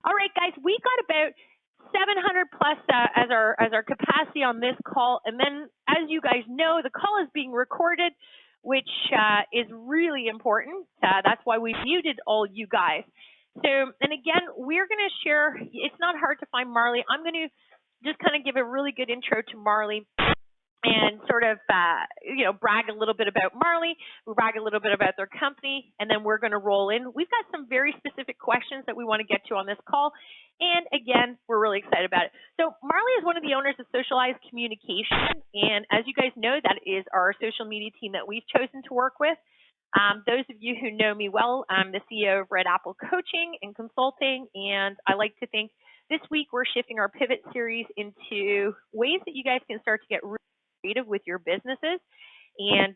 All right, guys, we got about 700 plus as our capacity on this call, and then as you guys know, the call is being recorded, which is really important. That's why we muted all you guys. So, and again, we're going to share. It's not hard to find Marley. I'm going to just kind of give a really good intro to Marley and sort of, brag a little bit about Marley, brag a little bit about their company, and then we're going to roll in. We've got some very specific questions that we want to get to on this call, and again, we're really excited about it. So Marley is one of the owners of Socialized Communication, and as you guys know, that is our social media team that we've chosen to work with. Those of you who know me well, I'm the CEO of Red Apple Coaching and Consulting, and I like to think this week we're shifting our pivot series into ways that you guys can start to get really creative with your businesses and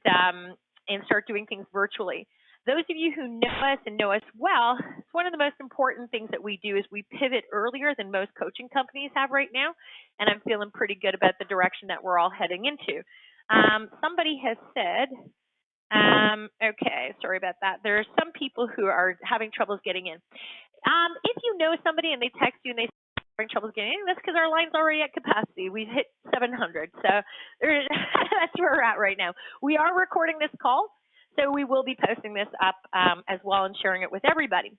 start doing things virtually. Those of you who know us and know us well, it's one of the most important things that we do is we pivot earlier than most coaching companies have right now, and I'm feeling pretty good about the direction that we're all heading into. Somebody has said, okay, sorry about that. There are some people who are having troubles getting in. If you know somebody and they text you and they having troubles getting in, that's because our line's already at capacity. We've hit 700, so that's where we're at right now. We are recording this call, so we will be posting this up as well and sharing it with everybody.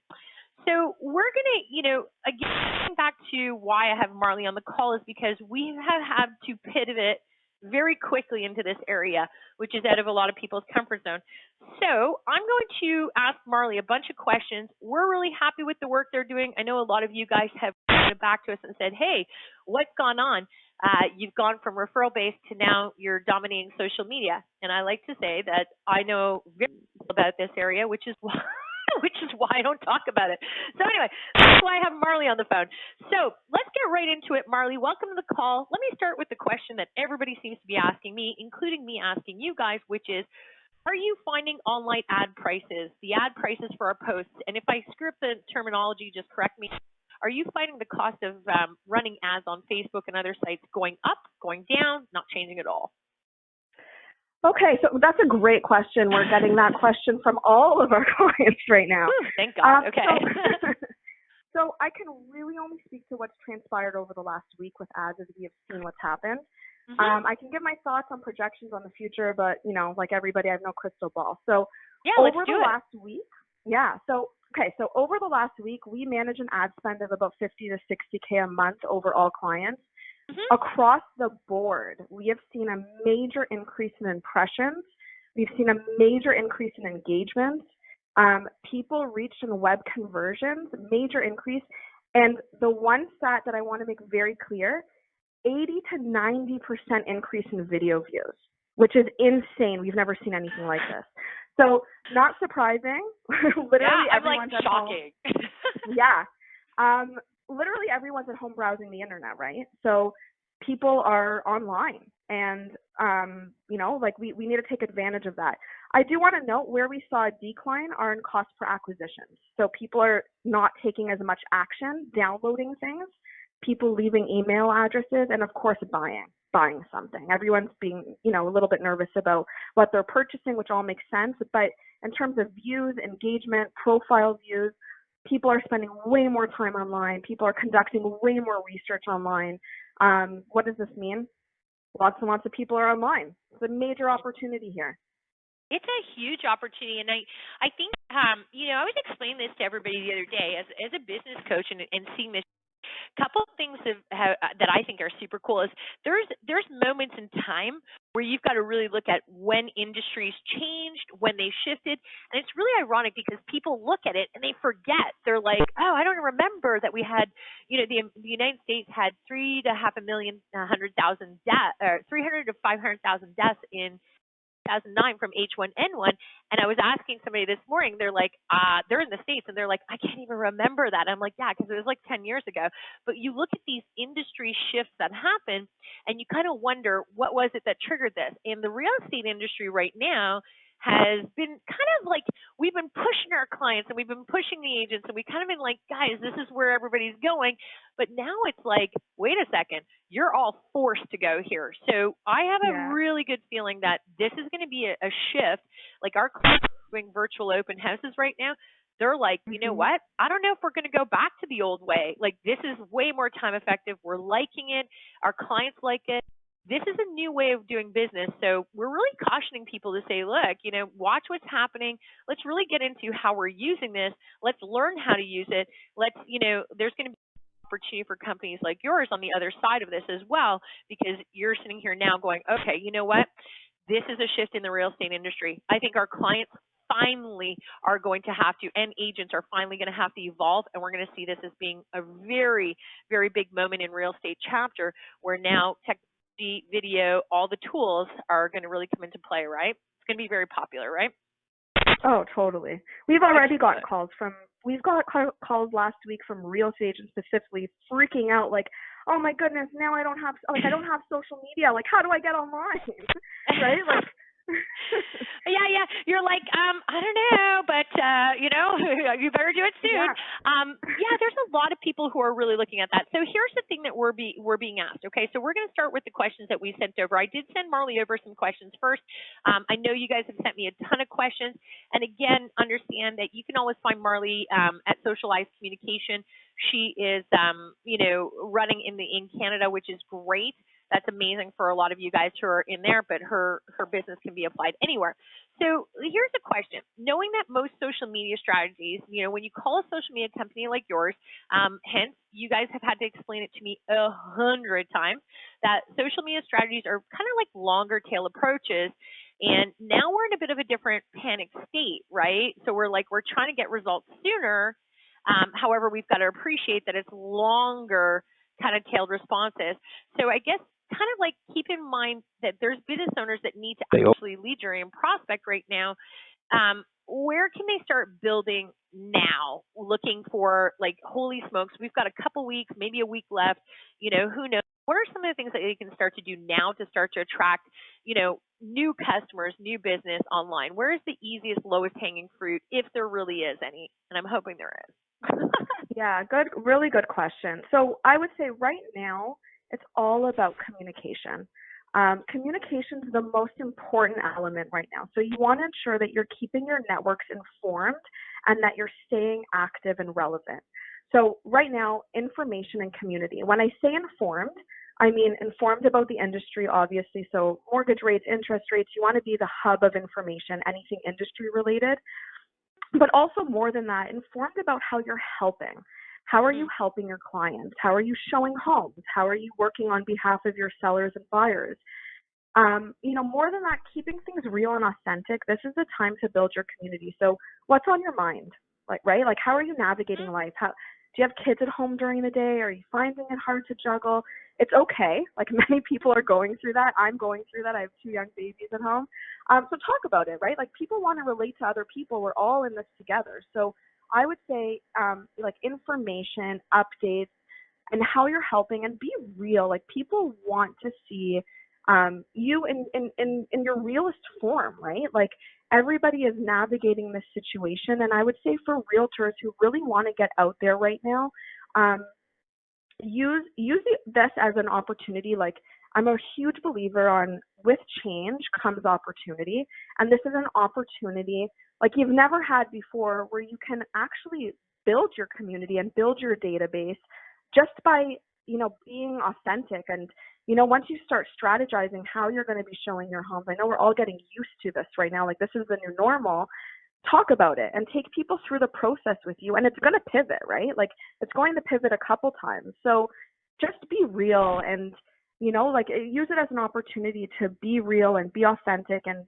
So we're going to, again, back to why I have Marley on the call is because we have had to pivot very quickly into this area, which is out of a lot of people's comfort zone. So I'm going to ask Marley a bunch of questions. We're really happy with the work they're doing. I know a lot of you guys have come back to us and said, hey, what's gone on? You've gone from referral-based to now you're dominating social media. And I like to say that I know very little about this area, which is why I don't talk about it. So anyway, that's why I have Marley on the phone. So let's get right into it. Marley, welcome to the call. Let me start with the question that everybody seems to be asking me, including me asking you guys, which is, are you finding online ad prices, the ad prices for our posts? And if I screw up the terminology, just correct me. Are you finding the cost of running ads on Facebook and other sites going up, going down, not changing at all? Okay, so that's a great question. We're getting that question from all of our clients right now. Thank God. Okay. So I can really only speak to what's transpired over the last week with ads as we have seen what's happened. Mm-hmm. I can give my thoughts on projections on the future, but, like everybody, I have no crystal ball. So over the last week, so over the last week, we manage an ad spend of about 50 to 60K a month over all clients. Mm-hmm. Across the board, we have seen a major increase in impressions. We've seen a major increase in engagement. People reached in web conversions, major increase. And the one stat that I want to make very clear, 80 to 90% increase in video views, which is insane. We've never seen anything like this. So not surprising. Literally everyone's at shocking. Home. Yeah. Literally everyone's at home browsing the internet, right? So people are online and, we need to take advantage of that. I do want to note where we saw a decline are in cost per acquisition. So people are not taking as much action, downloading things, people leaving email addresses, and of course buying something. Everyone's being, a little bit nervous about what they're purchasing, which all makes sense. But in terms of views, engagement, profile views, people are spending way more time online. People are conducting way more research online. What does this mean? Lots and lots of people are online. It's a major opportunity here. It's a huge opportunity, and I think, I was explaining this to everybody the other day as a business coach and seeing this. Couple of things that I think are super cool is there's moments in time where you've got to really look at when industries changed, when they shifted, and it's really ironic because people look at it and they forget. They're like, oh, I don't remember that we had, the United States had 300,000 to 500,000 deaths in 2009 from H1N1, and I was asking somebody this morning, they're like, they're in the States, and they're like, I can't even remember that. I'm like, yeah, because it was like 10 years ago. But you look at these industry shifts that happen, and you kind of wonder, what was it that triggered this? And the real estate industry right now has been kind of like, we've been pushing our clients and we've been pushing the agents and we kind of been like, guys, this is where everybody's going. But now it's like, wait a second, you're all forced to go here. So I have a really good feeling that this is going to be a shift. Like our clients are doing virtual open houses right now. they're like, you know what? I don't know if we're going to go back to the old way. Like, this is way more time effective. We're liking it. Our clients like it. This is a new way of doing business. So we're really cautioning people to say, look, watch what's happening. Let's really get into how we're using this. Let's learn how to use it. There's going to be opportunity for companies like yours on the other side of this as well, because you're sitting here now going, okay, you know what? This is a shift in the real estate industry. I think our clients finally are going to have to, and agents are finally going to have to evolve, and we're going to see this as being a very, very big moment in real estate chapter, where now technology, video, all the tools are going to really come into play, right? It's going to be very popular, right? Oh, totally. We've already got calls last week from real estate agents specifically freaking out, like, oh my goodness, now I don't have social media. Like, how do I get online? Right? Like, yeah. You're like, I don't know, but you better do it soon. Yeah. There's a lot of people who are really looking at that. So here's the thing that we're being asked. Okay, so we're going to start with the questions that we sent over. I did send Marley over some questions first. I know you guys have sent me a ton of questions, and again, understand that you can always find Marley at Socialized Communication. She is, running in Canada, which is great. That's amazing for a lot of you guys who are in there, but her business can be applied anywhere. So here's a question. Knowing that most social media strategies, when you call a social media company like yours, hence you guys have had to explain it to me 100 times, that social media strategies are kind of like longer tail approaches. And now we're in a bit of a different panic state, right? So we're trying to get results sooner. However, we've got to appreciate that it's longer kind of tailed responses. So I guess kind of like keep in mind that there's business owners that need to actually lead generate and prospect right now. Where can they start building now? Looking for, like, holy smokes, we've got a couple weeks, maybe a week left. Who knows? What are some of the things that they can start to do now to start to attract, new customers, new business online? Where is the easiest, lowest hanging fruit, if there really is any? And I'm hoping there is. Yeah, really good question. So I would say right now, it's all about communication. Communication is the most important element right now. So you want to ensure that you're keeping your networks informed and that you're staying active and relevant. So right now, information and community. When I say informed, I mean informed about the industry, obviously. So mortgage rates, interest rates, you want to be the hub of information, anything industry related. But also more than that, informed about how you're helping. How are you helping your clients? How are you showing homes? How are you working on behalf of your sellers and buyers? More than that, keeping things real and authentic. This is the time to build your community. So what's on your mind? Right? Like, how are you navigating life? Do you have kids at home during the day? Are you finding it hard to juggle? It's okay. Like, many people are going through that. I'm going through that. I have 2 young babies at home. So talk about it, right? Like, people want to relate to other people. We're all in this together. So I would say, information, updates, and how you're helping, and be real. Like, people want to see you in your realest form, right? Like, everybody is navigating this situation, and I would say for realtors who really want to get out there right now, use this as an opportunity. Like, I'm a huge believer on, with change comes opportunity, and this is an opportunity like you've never had before, where you can actually build your community and build your database just by, being authentic. And, once you start strategizing how you're going to be showing your homes, I know we're all getting used to this right now. Like, this is the new normal. Talk about it and take people through the process with you. And it's going to pivot, right? Like, it's going to pivot a couple times. So just be real and, use it as an opportunity to be real and be authentic and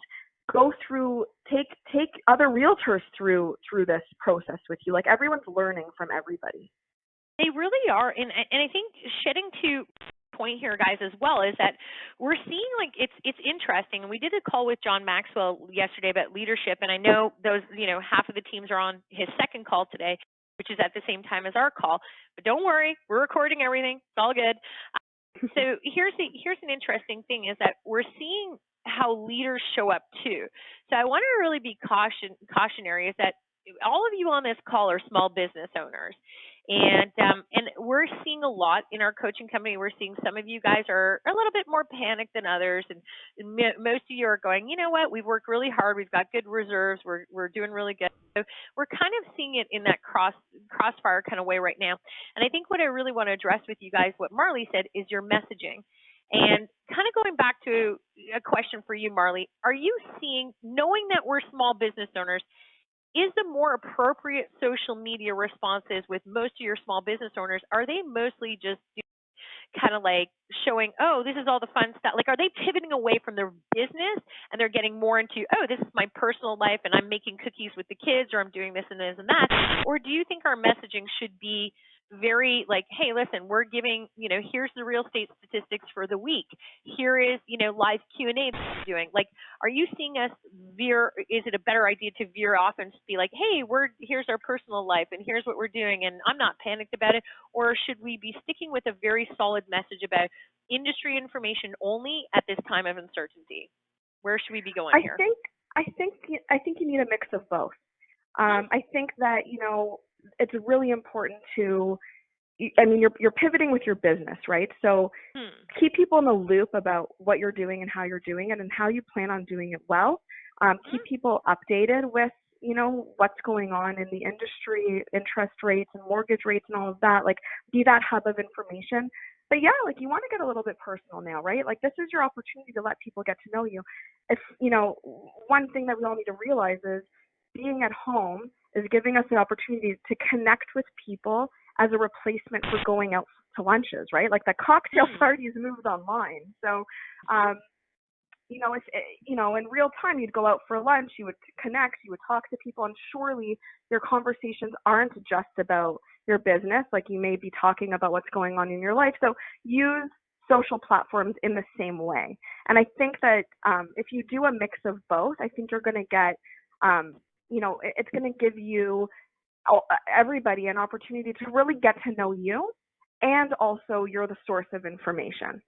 go through, take other realtors through this process with you. Like, everyone's learning from everybody. They really are. And I think shedding to point here, guys, as well, is that we're seeing, like, it's interesting. And we did a call with John Maxwell yesterday about leadership. And I know those, half of the teams are on his second call today, which is at the same time as our call. But don't worry, we're recording everything. It's all good. So here's an interesting thing, is that we're seeing how leaders show up too. So I want to really be cautionary, is that all of you on this call are small business owners. And we're seeing a lot in our coaching company. We're seeing some of you guys are a little bit more panicked than others, and most of you are going, you know what, we've worked really hard, we've got good reserves, we're doing really good. So we're kind of seeing it in that crossfire kind of way right now. And I think what I really want to address with you guys, what Marley said, is your messaging. And kind of going back to a question for you, Marley, are you seeing, knowing that we're small business owners, is the more appropriate social media responses with most of your small business owners, are they mostly just kind of like showing, oh, this is all the fun stuff? Like, are they pivoting away from their business and they're getting more into, oh, this is my personal life and I'm making cookies with the kids, or I'm doing this and this and that? Or do you think our messaging should be very like, hey, listen, we're giving, here's the real estate statistics for the week. Here is, live Q&A that we're doing. Like, are you seeing us veer? Is it a better idea to veer off and just be like, hey, here's our personal life and here's what we're doing and I'm not panicked about it? Or should we be sticking with a very solid message about industry information only at this time of uncertainty? Where should we be going here? I think you need a mix of both. I think that, it's really important to, you're pivoting with your business, right? So keep people in the loop about what you're doing and how you're doing it and how you plan on doing it well. Keep people updated with, what's going on in the industry, interest rates and mortgage rates and all of that. Like, be that hub of information. But yeah, like, you want to get a little bit personal now, right? Like, this is your opportunity to let people get to know you. If, one thing that we all need to realize is being at home is giving us the opportunity to connect with people as a replacement for going out to lunches, right? Like, the cocktail parties moved online. So, if, in real time, you'd go out for lunch, you would connect, you would talk to people, and surely your conversations aren't just about your business. Like, you may be talking about what's going on in your life. So use social platforms in the same way. And I think that if you do a mix of both, I think you're going to get, it's going to give you everybody an opportunity to really get to know you, and also you're the source of information.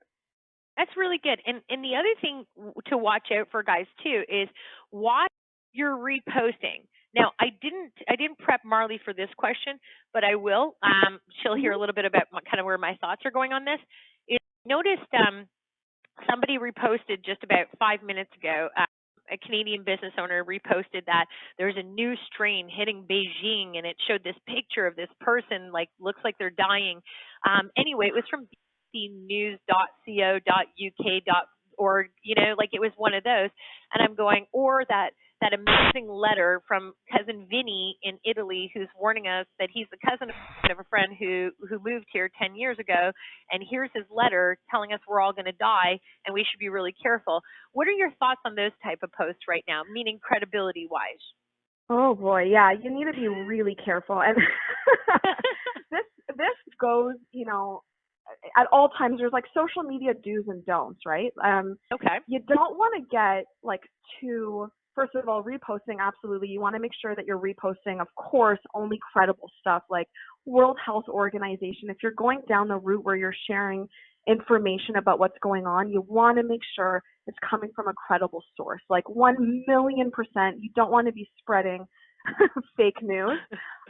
That's really good. And the other thing to watch out for, guys, too, is watch your reposting. Now, I didn't prep Marley for this question, but I will. She'll hear a little bit about kind of where my thoughts are going on this. Noticed somebody reposted just about 5 minutes ago. A Canadian business owner reposted that there's a new strain hitting Beijing, and it showed this picture of this person, like, looks like they're dying. Anyway, it was from bbcnews.co.uk.org, like it was one of those. And I'm going, or that amazing letter from cousin Vinny in Italy, who's warning us that he's the cousin of a friend who moved here 10 years ago, and here's his letter telling us we're all going to die and we should be really careful. What are your thoughts on those type of posts right now, meaning credibility wise? Oh boy, yeah, you need to be really careful. And this goes, at all times. There's like social media do's and don'ts, right? Okay. You don't want to get like too, first of all, reposting, absolutely. You want to make sure that you're reposting, of course, only credible stuff like World Health Organization. If you're going down the route where you're sharing information about what's going on, you want to make sure it's coming from a credible source. Like 1,000,000%, you don't want to be spreading fake news.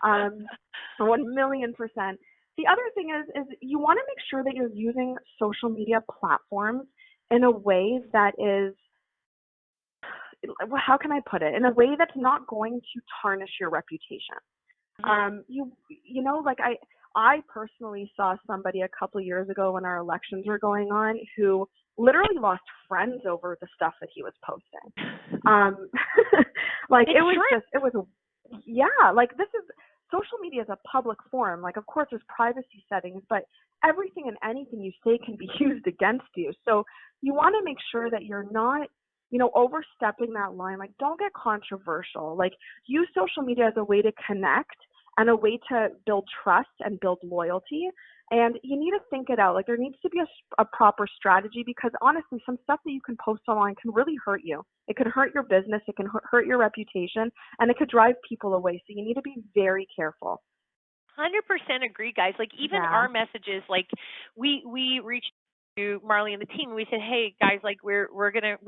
1,000,000%. The other thing is you want to make sure that you're using social media platforms in a way that is, how can I put it? In a way that's not going to tarnish your reputation. Like I personally saw somebody a couple of years ago when our elections were going on who literally lost friends over the stuff that he was posting. Like it's it was true. like this is, social media is a public forum. Like, of course, there's privacy settings, but everything and anything you say can be used against you. So you want to make sure that you're not, overstepping that line. Like, don't get controversial. Like, use social media as a way to connect and a way to build trust and build loyalty. And you need to think it out. Like, there needs to be a proper strategy, because honestly, some stuff that you can post online can really hurt you. It could hurt your business. It can hurt your reputation, and it could drive people away. So you need to be very careful. 100% agree, guys. Like, even our messages, like we reached to Marley and the team, and we said, hey guys, like we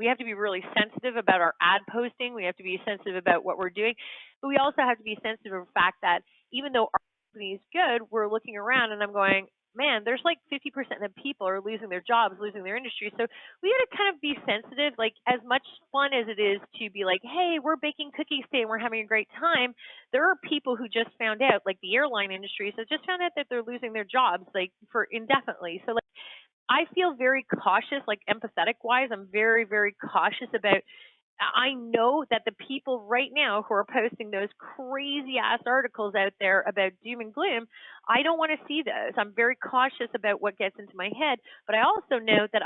have to be really sensitive about our ad posting. We have to be sensitive about what we're doing, but we also have to be sensitive of the fact that even though our company is good, we're looking around and I'm going, man, there's like 50% of people are losing their jobs, losing their industry. So we got to kind of be sensitive. Like, as much fun as it is to be like, hey, we're baking cookies today and we're having a great time, there are people who just found out, like the airline industry, so just found out that they're losing their jobs like for indefinitely. So like, I feel very cautious, like empathetic wise. I'm very, very cautious about. I know that the people right now who are posting those crazy ass articles out there about doom and gloom, I don't want to see those. I'm very cautious about what gets into my head, but I also know that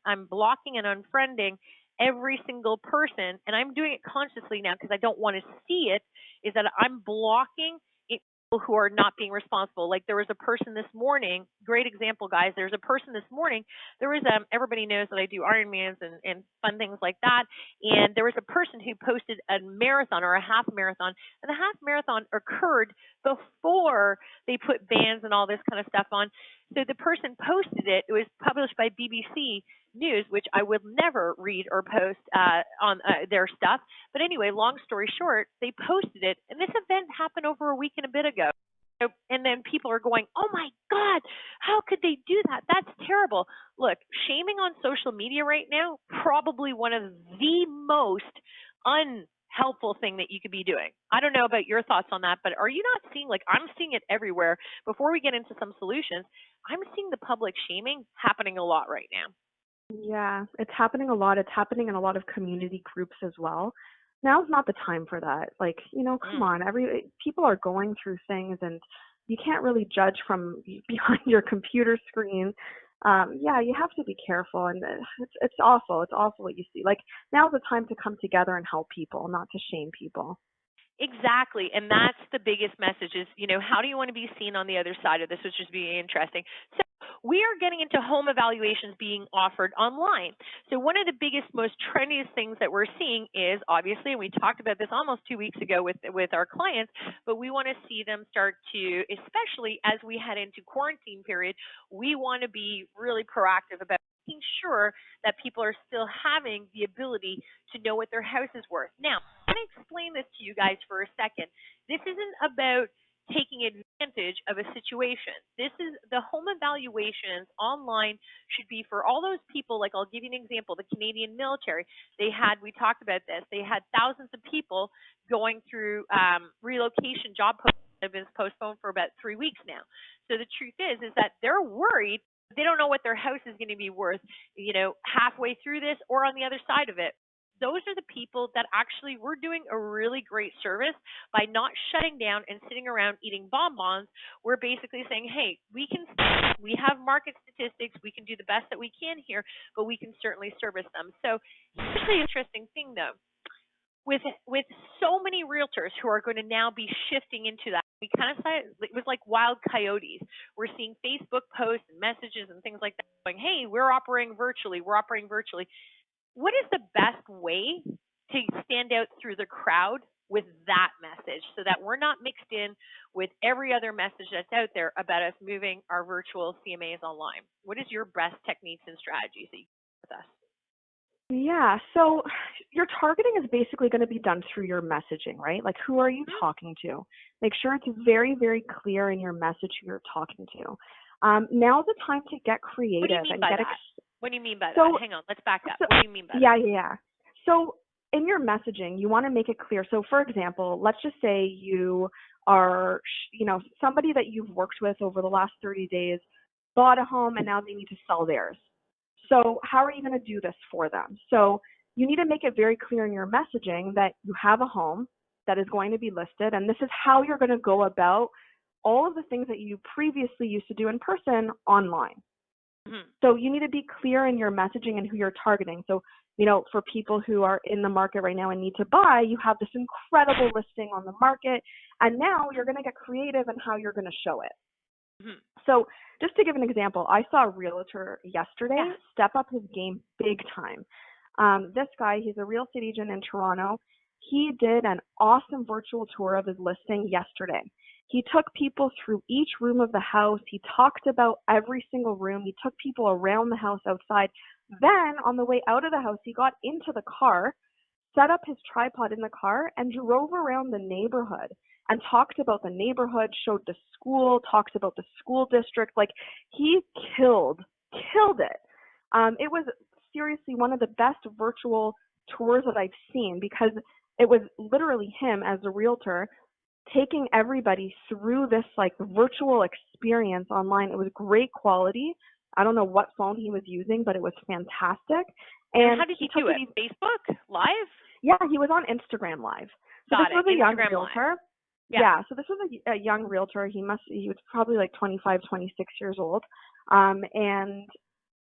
I'm blocking and unfriending every single person, and I'm doing it consciously now because I don't want to see it, is that I'm blocking people who are not being responsible. Like, there was a person this morning, great example, guys. There's a person this morning. There was everybody knows that I do Ironmans and fun things like that. And there was a person who posted a marathon or a half marathon, and the half marathon occurred before they put bans and all this kind of stuff on. So the person posted it. It was published by BBC News, which I would never read or post on their stuff. But anyway, long story short, they posted it, and this event happened over a week and a bit ago. And then people are going, oh my God, how could they do that? That's terrible. Look, shaming on social media right now, probably one of the most unhelpful thing that you could be doing. I don't know about your thoughts on that, but are you not seeing, like, I'm seeing it everywhere. Before we get into some solutions, I'm seeing the public shaming happening a lot right now. Yeah, it's happening a lot. It's happening in a lot of community groups as well. Now's not the time for that. Like, come on, people are going through things, and you can't really judge from behind your computer screen. Yeah, you have to be careful, and it's awful. It's awful what you see. Like, now's the time to come together and help people, not to shame people. Exactly. And that's the biggest message is, how do you want to be seen on the other side of this, which is being interesting. So we are getting into home evaluations being offered online. So one of the biggest, most trendiest things that we're seeing is, obviously, and we talked about this almost 2 weeks ago with our clients, but we want to see them start to, especially as we head into quarantine period, we want to be really proactive about making sure that people are still having the ability to know what their house is worth. Now, I'm going to explain this to you guys for a second. This isn't about taking advantage of a situation. This is the home evaluations online should be for all those people. Like, I'll give you an example. The Canadian military, we talked about this. They had thousands of people going through relocation job postings that have been postponed for about 3 weeks now. So the truth is that they're worried. They don't know what their house is going to be worth, halfway through this or on the other side of it. Those are the people that actually we're doing a really great service by not shutting down and sitting around eating bonbons. We're basically saying, hey, we have market statistics. We can do the best that we can here, but we can certainly service them. So here's the interesting thing, though. With so many realtors who are going to now be shifting into that, we kind of said it was like wild coyotes. We're seeing Facebook posts and messages and things like that going, hey, we're operating virtually. What is the best way to stand out through the crowd with that message so that we're not mixed in with every other message that's out there about us moving our virtual CMAs online? What is your best techniques and strategies that you can with us? Yeah, so your targeting is basically going to be done through your messaging, right? Like, who are you talking to? Make sure it's very, very clear in your message who you're talking to. Now's the time to get creative. What do you mean by that? What do you mean by that? Hang on, let's back up. What do you mean by that? Yeah. So in your messaging, you want to make it clear. So, for example, let's just say you are, somebody that you've worked with over the last 30 days bought a home and now they need to sell theirs. So how are you going to do this for them? So you need to make it very clear in your messaging that you have a home that is going to be listed, and this is how you're going to go about all of the things that you previously used to do in person online. Mm-hmm. So you need to be clear in your messaging and who you're targeting. So, for people who are in the market right now and need to buy, you have this incredible listing on the market, and now you're going to get creative in how you're going to show it. Mm-hmm. So just to give an example, I saw a realtor yesterday step up his game big time. This guy, he's a real estate agent in Toronto. He did an awesome virtual tour of his listing yesterday. He took people through each room of the house. He talked about every single room. He took people around the house outside. Then on the way out of the house, he got into the car, set up his tripod in the car, and drove around the neighborhood and talked about the neighborhood, showed the school, talks about the school district. Like, he killed it. It was seriously one of the best virtual tours that I've seen, because it was literally him as a realtor taking everybody through this like virtual experience online. It was great quality. I don't know what phone he was using, but it was fantastic. And how did he do it? Facebook Live? Yeah, he was on Instagram Live. So Got this was a young Instagram realtor. Live. Yeah, so this was a young realtor. He was probably like 25, 26 years old. And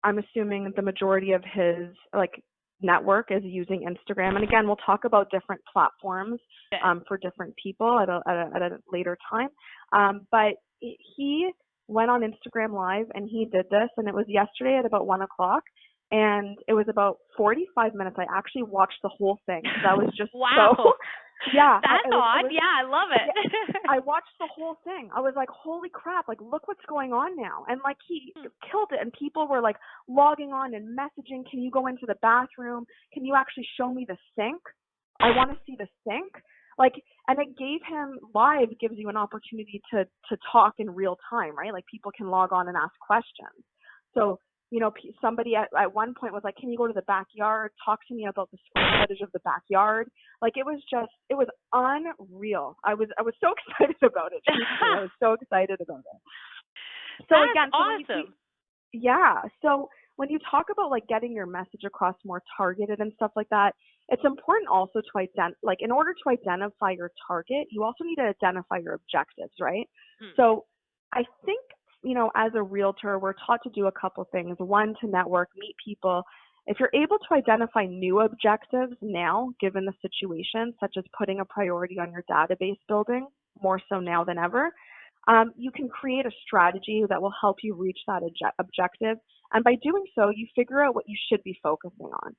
I'm assuming the majority of his like network is using Instagram. And again, we'll talk about different platforms for different people at a later time. But he went on Instagram Live and he did this, and it was yesterday at about 1:00. And it was about 45 minutes. I actually watched the whole thing. That was just wow. So, yeah. That's odd. Yeah, I love it. Yeah, I watched the whole thing. I was like, holy crap, like, look what's going on now. And, like, he killed it. And people were, like, logging on and messaging, can you go into the bathroom? Can you actually show me the sink? I want to see the sink. Like, and it gave him, live gives you an opportunity to talk in real time, right? Like, people can log on and ask questions. So, you know, somebody at one point was like, can you go to the backyard? Talk to me about the square footage of the backyard. Like, it was unreal. I was so excited about it. I was so excited about it. So that's again, awesome. So when you talk about like getting your message across more targeted and stuff like that, it's important also to in order to identify your target, you also need to identify your objectives, right? So I think, you know, as a realtor, we're taught to do a couple things. One, to network, meet people. If you're able to identify new objectives now, given the situation, such as putting a priority on your database building, more so now than ever, you can create a strategy that will help you reach that objective. And by doing so, you figure out what you should be focusing on.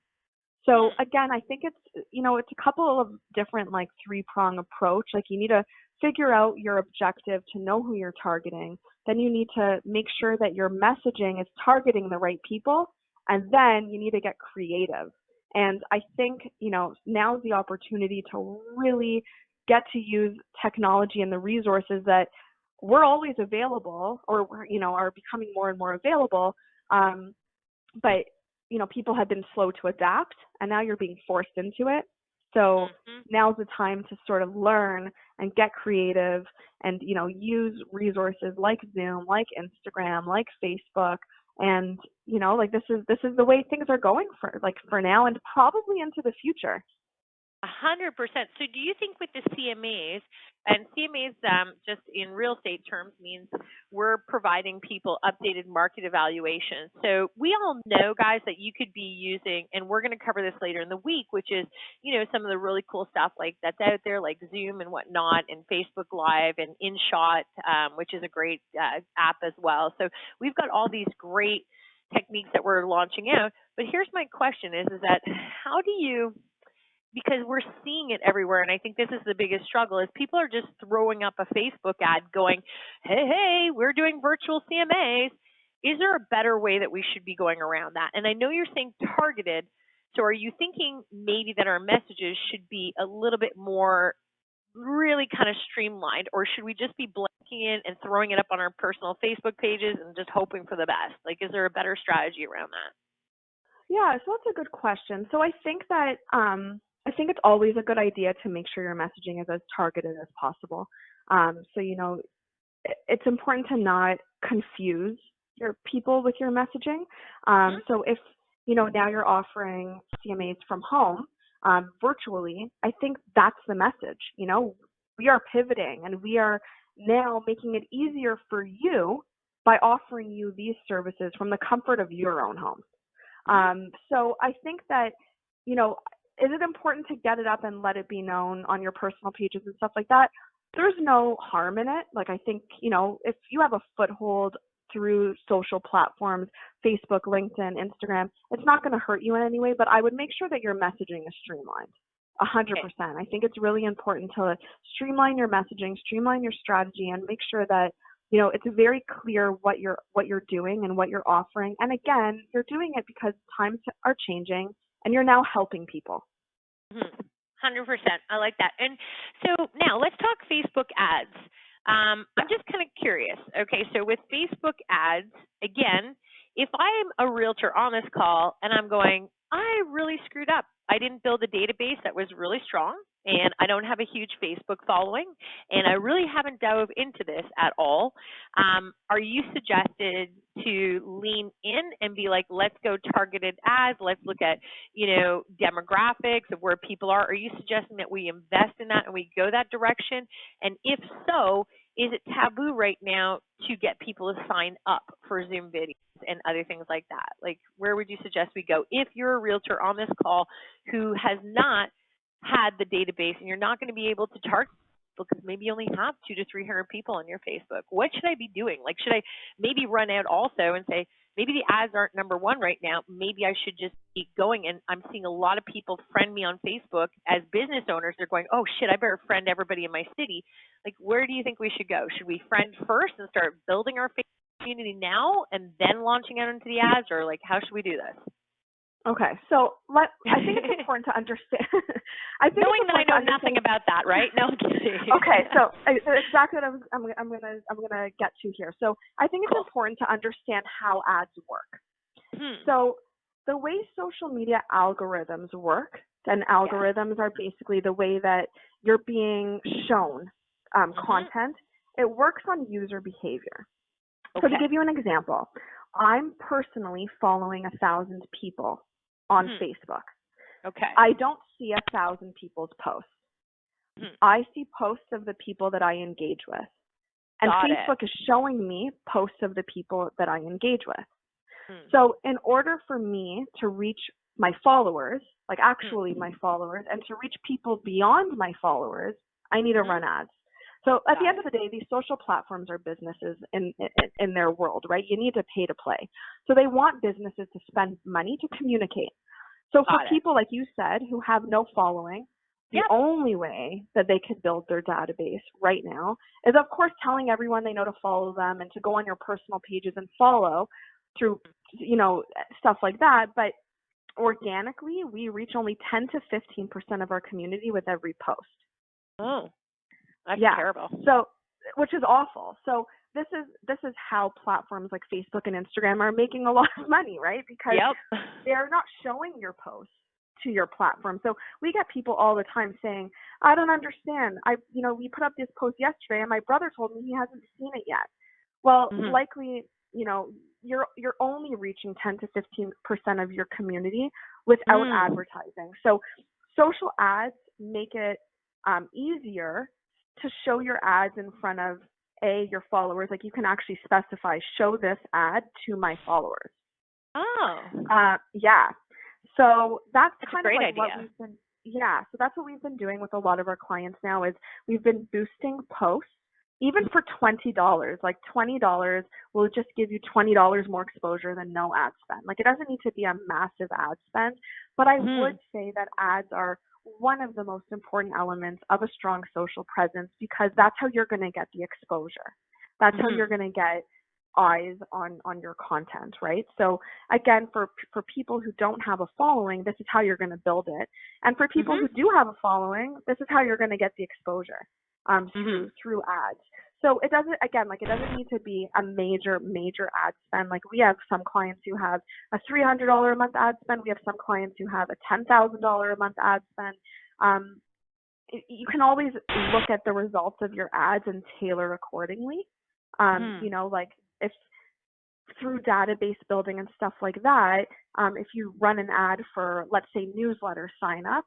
So again, I think it's, you know, it's a couple of different like three-prong approach. Like, you need to figure out your objective to know who you're targeting. Then you need to make sure that your messaging is targeting the right people. And then you need to get creative. And I think, you know, now's the opportunity to really get to use technology and the resources that were always available, or, you know, are becoming more and more available. But, you know, people have been slow to adapt, and now you're being forced into it. So now's the time to sort of learn and get creative and, you know, use resources like Zoom, like Instagram, like Facebook. And, you know, like, this is the way things are going for now and probably into the future. 100%. So do you think with the CMAs, and CMAs just in real estate terms means we're providing people updated market evaluations. So we all know, guys, that you could be using, and we're going to cover this later in the week, which is, you know, some of the really cool stuff like that's out there, like Zoom and whatnot, and Facebook Live and InShot, which is a great app as well. So we've got all these great techniques that we're launching out. But here's my question is that how do you, because we're seeing it everywhere, and I think this is the biggest struggle, is people are just throwing up a Facebook ad going, hey, we're doing virtual CMAs. Is there a better way that we should be going around that? And I know you're saying targeted, so are you thinking maybe that our messages should be a little bit more really kind of streamlined, or should we just be blanking in and throwing it up on our personal Facebook pages and just hoping for the best? Like, is there a better strategy around that? Yeah, so that's a good question. So I think that I think it's always a good idea to make sure your messaging is as targeted as possible. So, you know, it's important to not confuse your people with your messaging. So if, you know, now you're offering CMAs from home virtually, I think that's the message. You know, we are pivoting and we are now making it easier for you by offering you these services from the comfort of your own home. So I think that, you know, is it important to get it up and let it be known on your personal pages and stuff like that? There's no harm in it. Like, I think, you know, if you have a foothold through social platforms, Facebook, LinkedIn, Instagram, it's not going to hurt you in any way, but I would make sure that your messaging is streamlined. 100%. I think it's really important to streamline your messaging, streamline your strategy, and make sure that, you know, it's very clear what you're doing and what you're offering. And again, you're doing it because times are changing and you're now helping people. 100%. 100%. I like that. And so now let's talk Facebook ads. I'm just kind of curious. Okay, so with Facebook ads, again, if I'm a realtor on this call and I'm going, I really screwed up. I didn't build a database that was really strong, and I don't have a huge Facebook following, and I really haven't dove into this at all. Are you suggested to lean in and be like, let's go targeted ads, let's look at, demographics of where people are? Are you suggesting that we invest in that and we go that direction? And if so, is it taboo right now to get people to sign up for Zoom videos and other things like that? Like, where would you suggest we go if you're a realtor on this call who has not had the database and you're not going to be able to target people because maybe you only have 200 to 300 people on your Facebook? What should I be doing? Like, should I maybe run out also and say, maybe the ads aren't number one right now. Maybe I should just keep going. And I'm seeing a lot of people friend me on Facebook as business owners. They're going, oh shit, I better friend everybody in my city. Like, where do you think we should go? Should we friend first and start building our Facebook community now and then launching out into the ads? Or like, how should we do this? Okay, so I think it's important to understand. Knowing that I know nothing about that, right? No, I'm kidding. Okay, so exactly what I'm gonna get to here. So I think it's important to understand how ads work. So the way social media algorithms work, and algorithms are basically the way that you're being shown content. It works on user behavior. So to give you an example, I'm personally following 1,000 people on Facebook. Okay. I don't see 1,000 people's posts. I see posts of the people that I engage with. And Facebook is showing me posts of the people that I engage with. So in order for me to reach my followers, like actually my followers, and to reach people beyond my followers, I need to run ads. So at the end of the day, these social platforms are businesses in their world, right? You need to pay to play. So they want businesses to spend money to communicate. So for people like you said who have no following, the only way that they could build their database right now is, of course, telling everyone they know to follow them and to go on your personal pages and follow through, stuff like that. But organically, we reach only 10 to 15% of our community with every post. Oh. That's terrible. So, which is awful. So this is how platforms like Facebook and Instagram are making a lot of money, right? Because they're not showing your posts to your platform. So we get people all the time saying, I don't understand. We put up this post yesterday and my brother told me he hasn't seen it yet. Well, likely, you're only reaching 10 to 15% of your community without advertising. So social ads make it easier to show your ads in front of your followers. Like you can actually specify, show this ad to my followers. Oh. So that's kind of a great like idea. what we've been. So that's what we've been doing with a lot of our clients now is we've been boosting posts even for $20. Like $20 will just give you $20 more exposure than no ad spend. Like it doesn't need to be a massive ad spend, but I would say that ads are one of the most important elements of a strong social presence because that's how you're going to get the exposure. That's how you're going to get eyes on your content, right? So again, for people who don't have a following, this is how you're going to build it. And for people who do have a following, this is how you're going to get the exposure through ads. So it doesn't need to be a major ad spend. Like we have some clients who have a $300 a month ad spend. We have some clients who have a $10,000 a month ad spend. You can always look at the results of your ads and tailor accordingly. Like if through database building and stuff like that, if you run an ad for, let's say, newsletter signups,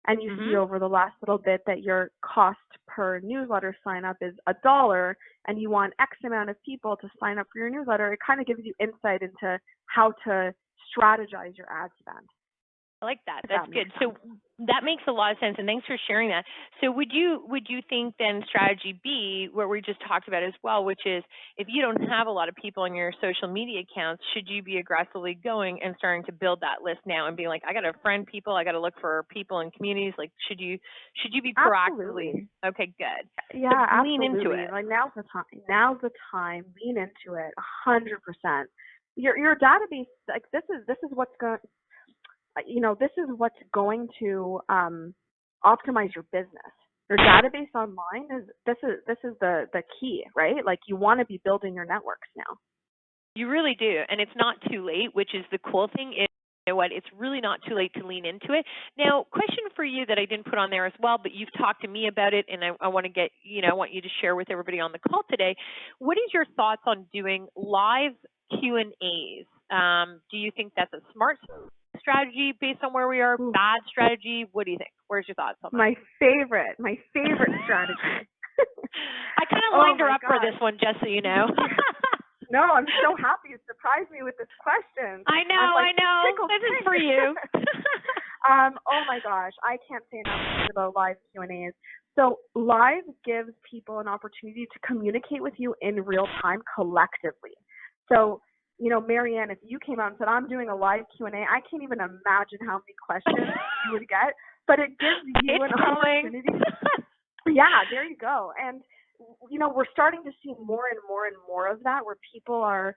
and you see over the last little bit that your cost per newsletter sign up is $1 and you want X amount of people to sign up for your newsletter, it kind of gives you insight into how to strategize your ad spend. I like that. That's good. So that makes a lot of sense, and thanks for sharing that. So would you think then strategy B, what we just talked about as well, which is if you don't have a lot of people on your social media accounts, should you be aggressively going and starting to build that list now and being like, I got to friend people, I got to look for people in communities? Like, should you be proactively? Absolutely. Okay, good. Yeah, so absolutely. Lean into it. Like now's the time. Lean into it 100%. Your database, like this is what's going. This is what's going to optimize your business. Your database online this is the key, right? Like you want to be building your networks now. You really do, and it's not too late, which is the cool thing. Is, you know what, it's really not too late to lean into it. Now, question for you that I didn't put on there as well, but you've talked to me about it, and I want to get, I want you to share with everybody on the call today. What is your thoughts on doing live Q&As? Do you think that's a smart strategy based on where we are? Bad strategy? What do you think? Where's your thoughts on that? My favorite strategy. I kind of lined her up for this one, just so you know. No, I'm so happy you surprised me with this question. I know. This is for you. Oh my gosh, I can't say enough about live Q&As. So live gives people an opportunity to communicate with you in real time collectively. So, Marianne, if you came out and said, I'm doing a live Q&A, I can't even imagine how many questions you would get, but it gives you an opportunity. Yeah, there you go. And we're starting to see more and more and more of that, where people are,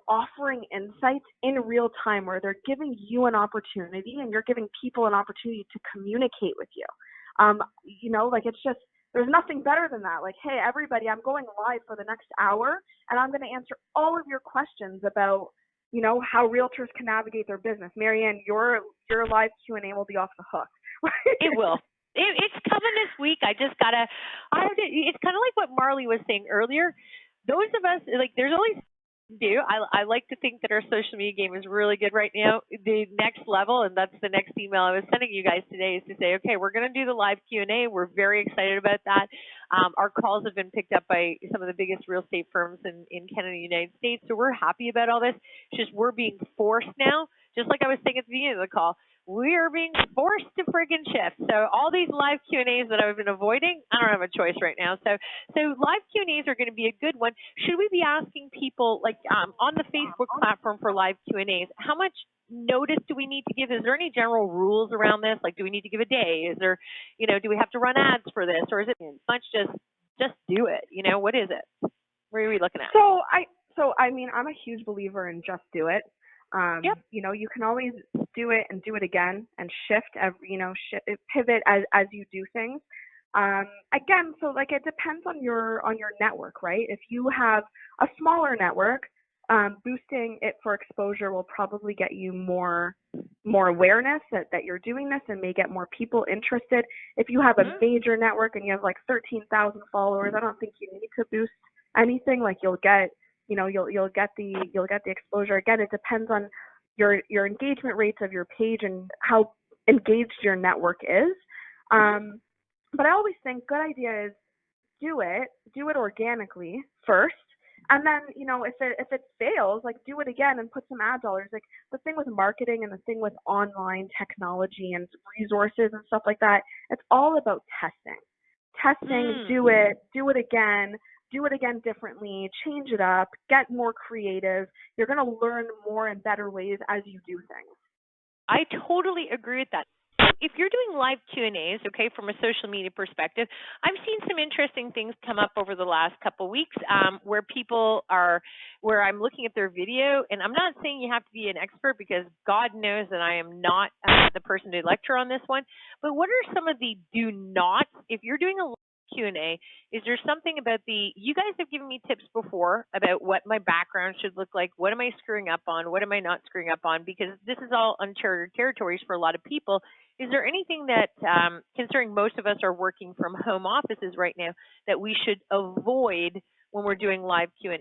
offering insights in real time, where they're giving you an opportunity and you're giving people an opportunity to communicate with you. It's just, there's nothing better than that. Like, hey, everybody, I'm going live for the next hour and I'm going to answer all of your questions about, how realtors can navigate their business. Marianne, your live Q&A will be off the hook. It will. It's coming this week. It's kind of like what Marley was saying earlier. Those of us, there's always do. I like to think that our social media game is really good right now. The next level, and that's the next email I was sending you guys today, is to say, okay, we're going to do the live Q&A. We're very excited about that. Our calls have been picked up by some of the biggest real estate firms in Canada and the United States, so we're happy about all this. It's just we're being forced now, just like I was saying at the beginning of the call, we are being forced to friggin' shift. So all these live Q&As that I've been avoiding, I don't have a choice right now. So live Q&As are going to be a good one. Should we be asking people, on the Facebook platform for live Q&As, how much notice do we need to give? Is there any general rules around this? Like, do we need to give a day? Is there, do we have to run ads for this? Or is it much just do it? What is it? Where are we looking at? I'm a huge believer in just do it. Yep. You can always do it and do it again and shift pivot as you do things. Again, it depends on your network, right? If you have a smaller network, boosting it for exposure will probably get you more awareness that you're doing this and may get more people interested. If you have a major network and you have 13,000 followers, I don't think you need to boost anything. You'll get you'll get the exposure. Again, it depends on your engagement rates of your page and how engaged your network is. But I always think good idea is do it organically first. And then, if it fails, do it again and put some ad dollars. The thing with marketing and the thing with online technology and resources and stuff like that, it's all about testing. Do it again differently, change it up, get more creative. You're going to learn more and better ways as you do things. I totally agree with that. If you're doing live Q&As, okay, from a social media perspective, I've seen some interesting things come up over the last couple of weeks where I'm looking at their video, and I'm not saying you have to be an expert because God knows that I am not the person to lecture on this one, but what are some of the do nots if you're doing a Q&A? Is there something about you guys have given me tips before about what my background should look like, what am I screwing up on, what am I not screwing up on, because this is all uncharted territories for a lot of people. Is there anything that, considering most of us are working from home offices right now, that we should avoid when we're doing live Q&As?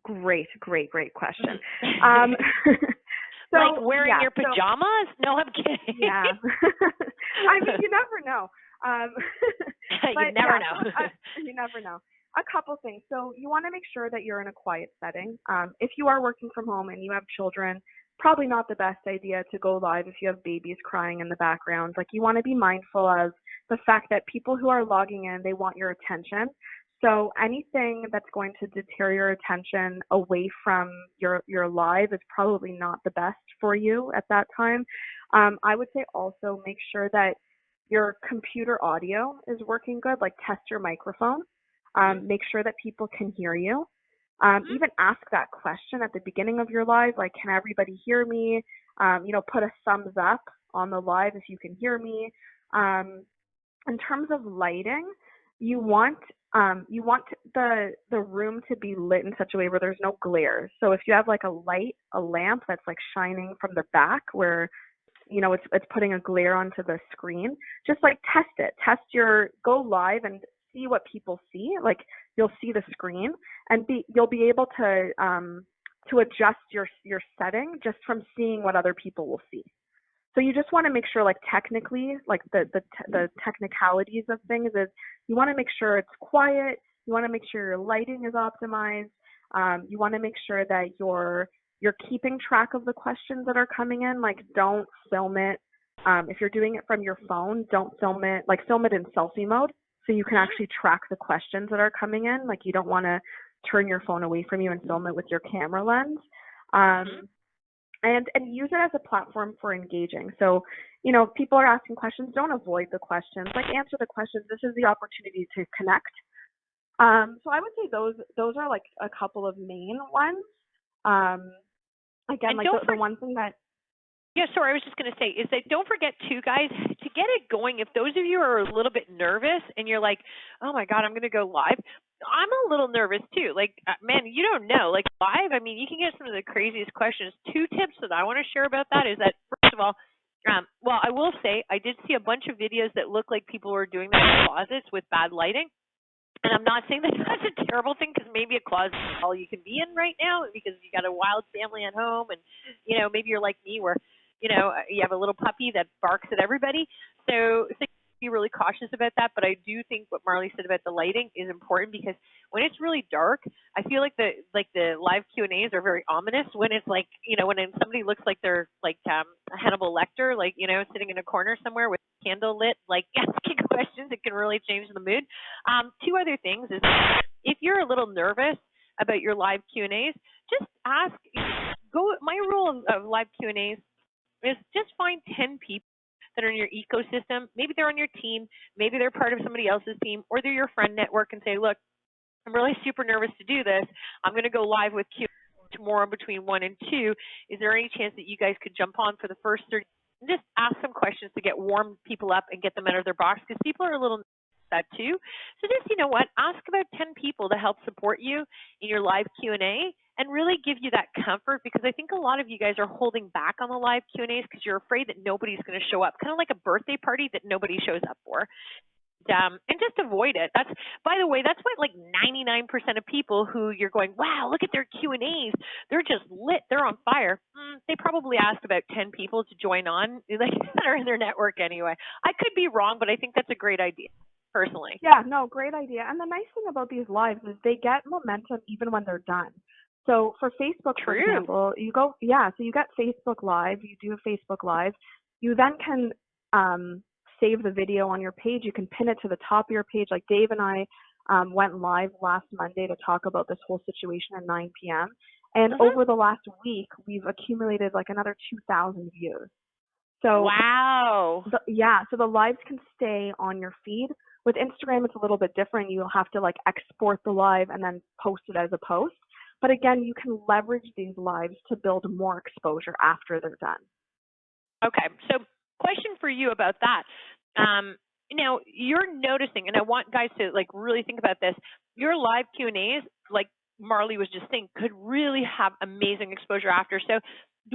Great question. So, wearing your pajamas? No, I'm kidding. Yeah. You never know. You never know. You never know. A couple things. So you want to make sure that you're in a quiet setting. If you are working from home and you have children, probably not the best idea to go live if you have babies crying in the background. You want to be mindful of the fact that people who are logging in, they want your attention. So anything that's going to deter your attention away from your live is probably not the best for you at that time. I would say also make sure that your computer audio is working good. Test your microphone. Make sure that people can hear you. Even ask that question at the beginning of your live, can everybody hear me? Put a thumbs up on the live if you can hear me. In terms of lighting, you want the room to be lit in such a way where there's no glare. So if you have like a lamp that's like shining from the back where it's putting a glare onto the screen, just like test it. Go live and see what people see. Like you'll see the screen and you'll be able to adjust your setting just from seeing what other people will see. So you just want to make sure, like technically, like the technicalities of things is you want to make sure it's quiet. You want to make sure your lighting is optimized. You want to make sure that you're keeping track of the questions that are coming in. Like don't film it. If you're doing it from your phone, don't film it. Like film it in selfie mode so you can actually track the questions that are coming in. Like you don't want to turn your phone away from you and film it with your camera lens. And use it as a platform for engaging. So, if people are asking questions, don't avoid the questions. Like answer the questions. This is the opportunity to connect. So I would say those are like a couple of main ones. Again, like the one thing that. Yeah, sorry, I was just going to say is that don't forget too, guys, to get it going. If those of you are a little bit nervous and you're like, oh my God, I'm going to go live. I'm a little nervous too. Like, man, you don't know. Like live, I mean, you can get some of the craziest questions. 2 tips that I want to share about that is that, first of all, well, I will say I did see a bunch of videos that look like people were doing that in closets with bad lighting. And I'm not saying that that's a terrible thing because maybe a closet is all you can be in right now because you got a wild family at home and, maybe you're like me where, you have a little puppy that barks at everybody. So be really cautious about that. But I do think what Marley said about the lighting is important because when it's really dark, I feel like the live Q&As are very ominous when it's like, when somebody looks like they're like Hannibal Lecter, like, sitting in a corner somewhere with a candle lit, like asking questions, it can really change the mood. 2 other things is if you're a little nervous about your live Q&As, just ask, my rule of live Q&As is just find 10 people that are in your ecosystem. Maybe they're on your team, maybe they're part of somebody else's team, or they're your friend network and say, look, I'm really super nervous to do this. I'm going to go live with Q tomorrow between 1 and 2. Is there any chance that you guys could jump on for the first 30 and just ask some questions to get warm people up and get them out of their box because people are a little that too. So just, ask about 10 people to help support you in your live Q&A and really give you that comfort because I think a lot of you guys are holding back on the live Q&As because you're afraid that nobody's going to show up, kind of like a birthday party that nobody shows up for. And just avoid it. That's, by the way, that's what like 99% of people who you're going, wow, look at their Q&As. They're just lit. They're on fire. They probably asked about 10 people to join on like that are in their network anyway. I could be wrong, but I think that's a great idea. Personally. Yeah, no, great idea. And the nice thing about these lives is they get momentum even when they're done. So for Facebook, for example, you get Facebook Live, you do a Facebook Live, you then can save the video on your page, you can pin it to the top of your page. Like Dave and I went live last Monday to talk about this whole situation at 9 p.m. And over the last week, we've accumulated like another 2,000 views. So wow. So the lives can stay on your feed. With Instagram, it's a little bit different. You'll have to like export the live and then post it as a post. But again, you can leverage these lives to build more exposure after they're done. Okay. So question for you about that. Now you're noticing, and I want guys to like really think about this, your live Q&As, like Marley was just saying, could really have amazing exposure after. So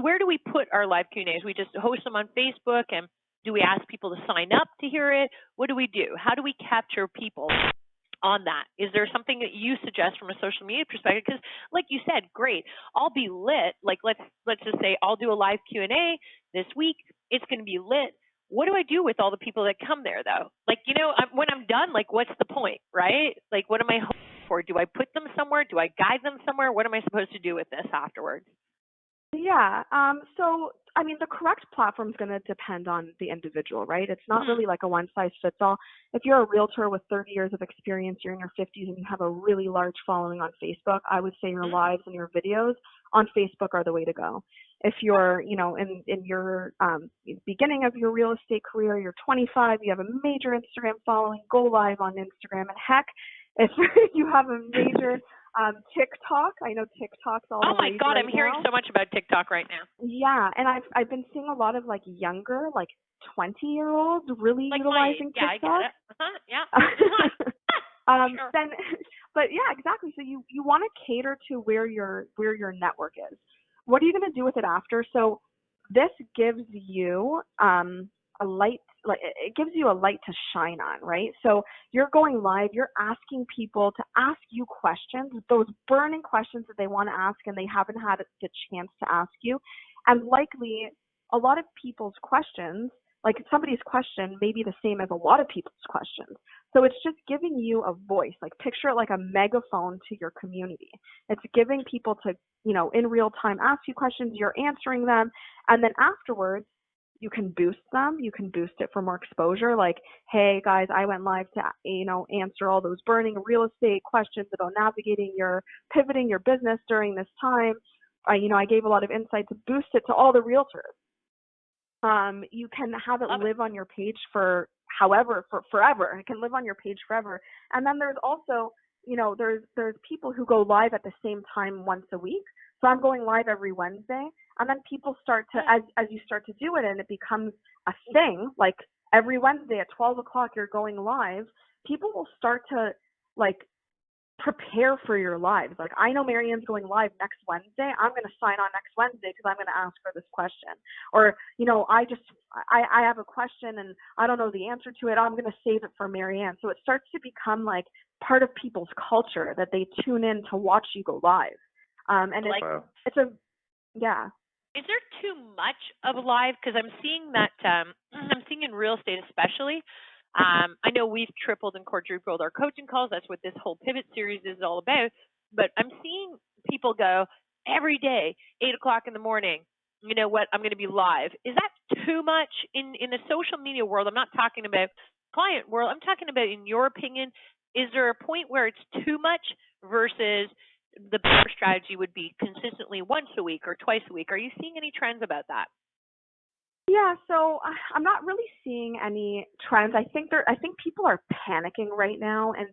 where do we put our live Q&As? We just host them on Facebook, and do we ask people to sign up to hear it? What do we do? How do we capture people on that? Is there something that you suggest from a social media perspective? Because like you said, great, I'll be lit. Like let's just say I'll do a live Q&A this week. It's going to be lit. What do I do with all the people that come there though? Like, when I'm done, like what's the point, right? Like what am I hoping for? Do I put them somewhere? Do I guide them somewhere? What am I supposed to do with this afterwards? Yeah. So, I mean, the correct platform is going to depend on the individual, right? It's not really like a one-size-fits-all. If you're a realtor with 30 years of experience, you're in your 50s, and you have a really large following on Facebook, I would say your lives and your videos on Facebook are the way to go. If you're, in your beginning of your real estate career, you're 25, you have a major Instagram following, go live on Instagram. And heck, if you have a major TikTok. I know TikTok's all Oh the my rage God, right I'm hearing now. so much about TikTok right now. Yeah, and I've been seeing a lot of like younger, like 20-year-olds really Like utilizing yeah, I get TikTok. it. Yeah. Sure. Then, but yeah, exactly. So you want to cater to where your network is. What are you going to do with it after? So this gives you a light, like it gives you a light to shine on, right? So you're going live, you're asking people to ask you questions, those burning questions that they want to ask and they haven't had the chance to ask you. And likely a lot of people's questions, like somebody's question may be the same as a lot of people's questions. So it's just giving you a voice, like picture it like a megaphone to your community. It's giving people to, in real time ask you questions, you're answering them, and then afterwards you can boost them. You can boost it for more exposure. Like, hey guys, I went live to, answer all those burning real estate questions about pivoting your business during this time. I gave a lot of insight to boost it to all the realtors. You can have it live on your page for forever. It can live on your page forever. And then there's also, there's people who go live at the same time once a week. So I'm going live every Wednesday, and then people start to, as you start to do it and it becomes a thing, like every Wednesday at 12 o'clock you're going live, people will start to like prepare for your lives. Like, I know Marianne's going live next Wednesday. I'm going to sign on next Wednesday because I'm going to ask her this question. Or, I have a question and I don't know the answer to it. I'm going to save it for Marianne. So it starts to become like part of people's culture that they tune in to watch you go live. And it's a, yeah. Is there too much of live? Because I'm seeing that, I'm seeing in real estate especially. I know we've tripled and quadrupled our coaching calls. That's what this whole pivot series is all about. But I'm seeing people go every day, 8 o'clock in the morning. You know what? I'm going to be live. Is that too much in the social media world? I'm not talking about client world. I'm talking about, in your opinion, is there a point where it's too much versus the better strategy would be consistently once a week or twice a week? Are you seeing any trends about that? Yeah, so I'm not really seeing any trends. I think people are panicking right now, and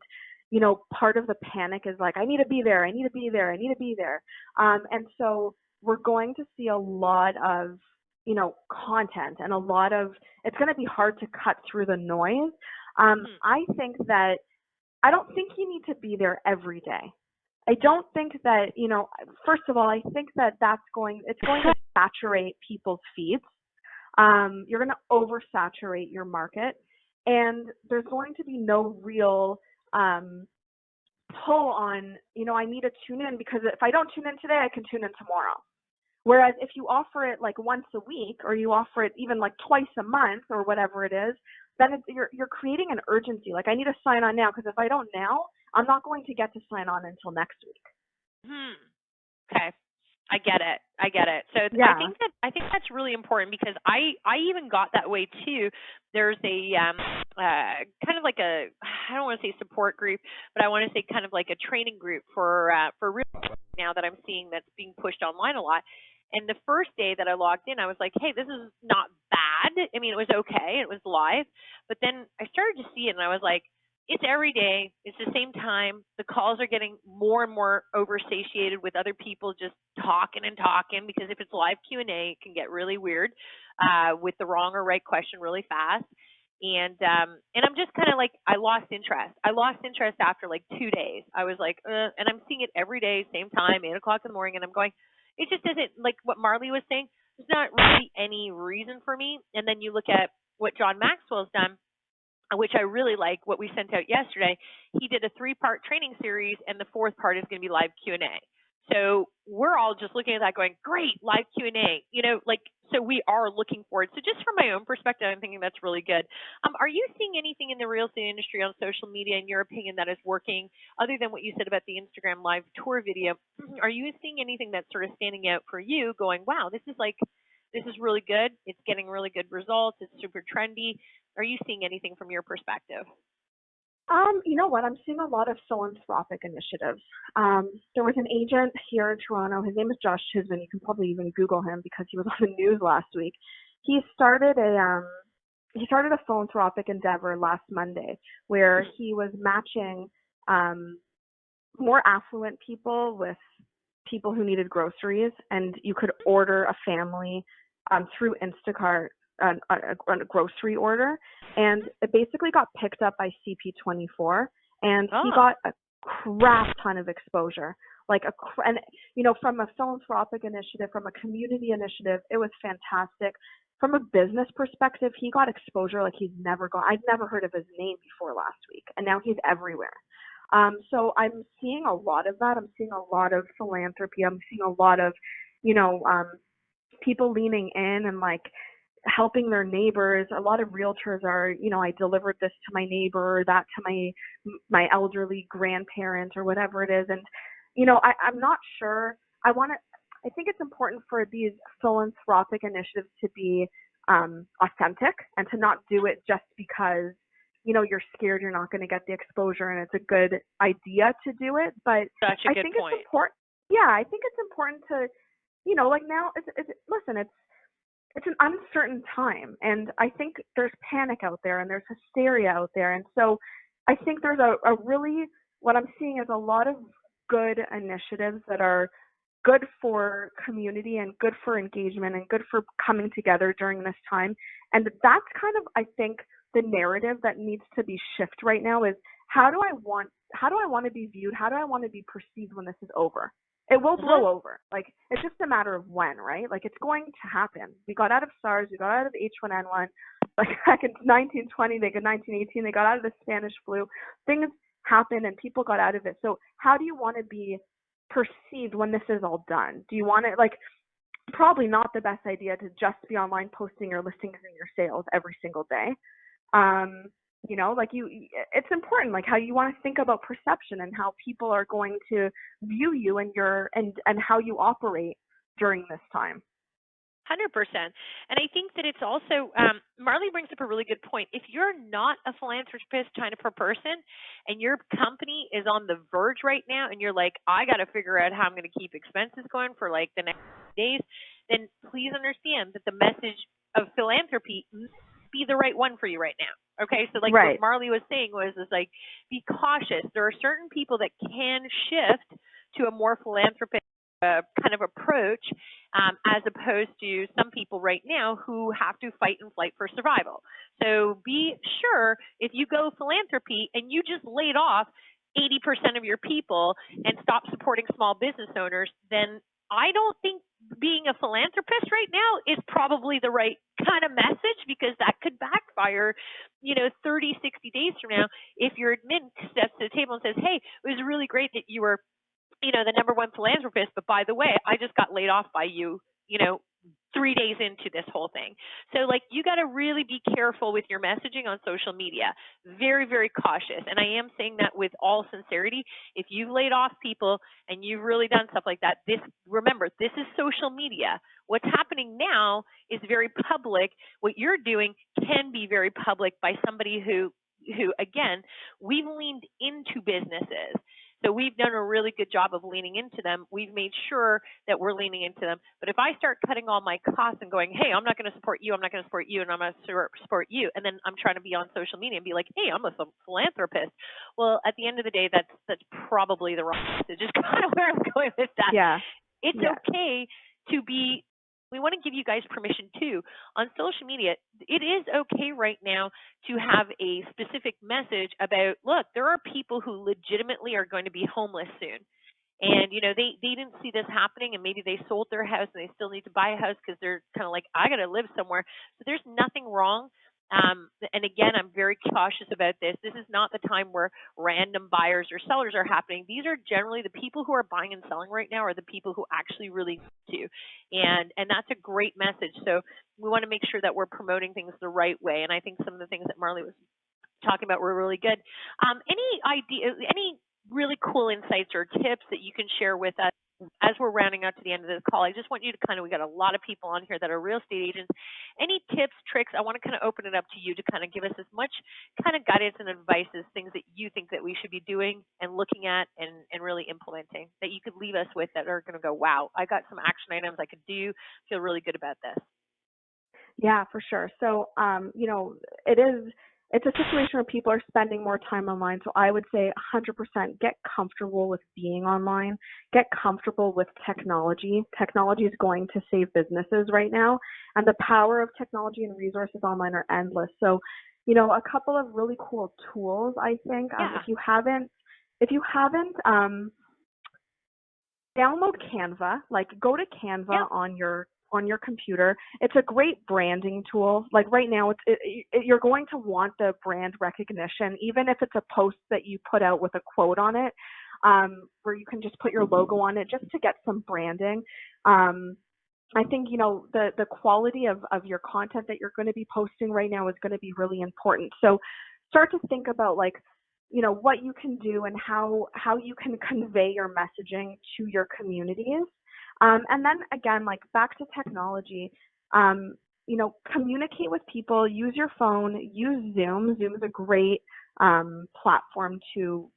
part of the panic is like, I need to be there, I need to be there, I need to be there. And so we're going to see a lot of content and a lot of, it's going to be hard to cut through the noise. I think that I don't think you need to be there every day. I don't think that, first of all, I think that it's going to saturate people's feeds. You're going to oversaturate your market, and there's going to be no real pull on, I need to tune in, because if I don't tune in today, I can tune in tomorrow. Whereas if you offer it like once a week, or you offer it even like twice a month or whatever it is, then you're creating an urgency. Like, I need to sign on now, because if I don't now, I'm not going to get to sign on until next week. Okay. I get it. So yeah. I think that's really important, because I even got that way too. There's a kind of like I don't want to say support group, but I want to say kind of like a training group for real now that I'm seeing that's being pushed online a lot. And the first day that I logged in, I was like, hey, this is not bad. I mean, it was okay. It was live. But then I started to see it, and I was like, it's every day. It's the same time. The calls are getting more and more oversatiated with other people just talking and talking, because if it's live Q&A, it can get really weird with the wrong or right question really fast. And I'm just kind of like, I lost interest. I lost interest after like 2 days. I was like, and I'm seeing it every day, same time, 8 o'clock in the morning, and I'm going, it just isn't, like what Marley was saying, there's not really any reason for me. And then you look at what John Maxwell's done, which I really like, what we sent out yesterday. He did a 3-part training series, and the 4th part is going to be live Q&A. So we're all just looking at that going, great, live Q&A. So we are looking forward. So just from my own perspective, I'm thinking that's really good. Are you seeing anything in the real estate industry on social media, in your opinion, that is working, other than what you said about the Instagram live tour video? Are you seeing anything that's sort of standing out for you, going, wow, this is really good. It's getting really good results. It's super trendy. Are you seeing anything from your perspective? You know what? I'm seeing a lot of philanthropic initiatives. There was an agent here in Toronto. His name is Josh Chisholm. You can probably even Google him, because he was on the news last week. He started a philanthropic endeavor last Monday, where he was matching more affluent people with people who needed groceries, and you could order a family through Instacart on a grocery order, and it basically got picked up by CP24, and he got a crap ton of exposure. Like and from a philanthropic initiative, from a community initiative, it was fantastic. From a business perspective, he got exposure like he's never gone. I'd never heard of his name before last week, and now he's everywhere. So I'm seeing a lot of that. I'm seeing a lot of philanthropy. I'm seeing a lot of, people leaning in and like helping their neighbors. A lot of realtors are, I delivered this to my neighbor, or that to my elderly grandparent, or whatever it is. And, I'm not sure. I think it's important for these philanthropic initiatives to be authentic, and to not do it just because you're scared you're not going to get the exposure and it's a good idea to do it. But I think it's important. Yeah, I think it's important to, like now, listen, it's an uncertain time, and I think there's panic out there and there's hysteria out there. And so I think there's a really, what I'm seeing is a lot of good initiatives that are good for community and good for engagement and good for coming together during this time. And that's kind of, I think, the narrative that needs to be shifted right now is how do I want to be viewed? How do I want to be perceived when this is over? It will blow over. Like, it's just a matter of when, right? Like, it's going to happen. We got out of SARS, we got out of H1N1, like back in 1920, 1918, they got out of the Spanish flu. Things happened and people got out of it. So how do you want to be perceived when this is all done? Do you want to, like, probably not the best idea to just be online posting your listings and your sales every single day. It's important, like how you want to think about perception and how people are going to view you and and how you operate during this time. 100%. And I think that it's also, Marley brings up a really good point. If you're not a philanthropist kind of per person and your company is on the verge right now and you're like, I got to figure out how I'm going to keep expenses going for like the next days, then please understand that the message of philanthropy be the right one for you right now. Okay. So like what Marley was saying was like, be cautious. There are certain people that can shift to a more philanthropic kind of approach, as opposed to some people right now who have to fight and flight for survival. So be sure if you go philanthropy and you just laid off 80% of your people and stop supporting small business owners, then I don't think being a philanthropist right now is probably the right kind of message, because that could backfire, 30, 60 days from now if your admin steps to the table and says, hey, it was really great that you were the number one philanthropist, but by the way, I just got laid off by you, 3 days into this whole thing. So like, you got to really be careful with your messaging on social media. Very, very cautious. And I am saying that with all sincerity. If you've laid off people and you've really done stuff like that, remember, this is social media. What's happening now is very public. What you're doing can be very public by somebody who again, we've leaned into businesses. So we've done a really good job of leaning into them. We've made sure that we're leaning into them. But if I start cutting all my costs and going, hey, I'm not going to support you, I'm not going to support you, and I'm going to support you, and then I'm trying to be on social media and be like, hey, I'm a philanthropist. Well, at the end of the day, that's probably the wrong message. Is kind of where I'm going with that. Yeah. It's okay to be. We want to give you guys permission too. On social media, it is okay right now to have a specific message about, look, there are people who legitimately are going to be homeless soon. And, they didn't see this happening, and maybe they sold their house and they still need to buy a house because they're kind of like, I got to live somewhere. So there's nothing wrong. And again, I'm very cautious about this. This is not the time where random buyers or sellers are happening. These are generally the people who are buying and selling right now are the people who actually really need to. And that's a great message. So we want to make sure that we're promoting things the right way. And I think some of the things that Marley was talking about were really good. Any really cool insights or tips that you can share with us as we're rounding out to the end of this call? I just want you to we got a lot of people on here that are real estate agents. Any tips, tricks? I want to kind of open it up to you to kind of give us as much kind of guidance and advice as things that you think that we should be doing and looking at and really implementing that you could leave us with that are going to go, wow, I got some action items I could do, feel really good about this. Yeah, for sure. So, it is it's a situation where people are spending more time online. So I would say 100% get comfortable with being online, get comfortable with technology. Technology is going to save businesses right now, and the power of technology and resources online are endless. So, a couple of really cool tools, I think. If you haven't, download Canva. Like, go to Canva on your computer. It's a great branding tool. Like right now, you're going to want the brand recognition, even if it's a post that you put out with a quote on it, where you can just put your logo on it just to get some branding. I think, the quality of your content that you're going to be posting right now is going to be really important. So start to think about what you can do and how you can convey your messaging to your communities. And then again, back to technology, communicate with people, use your phone, use Zoom. Zoom is a great platform to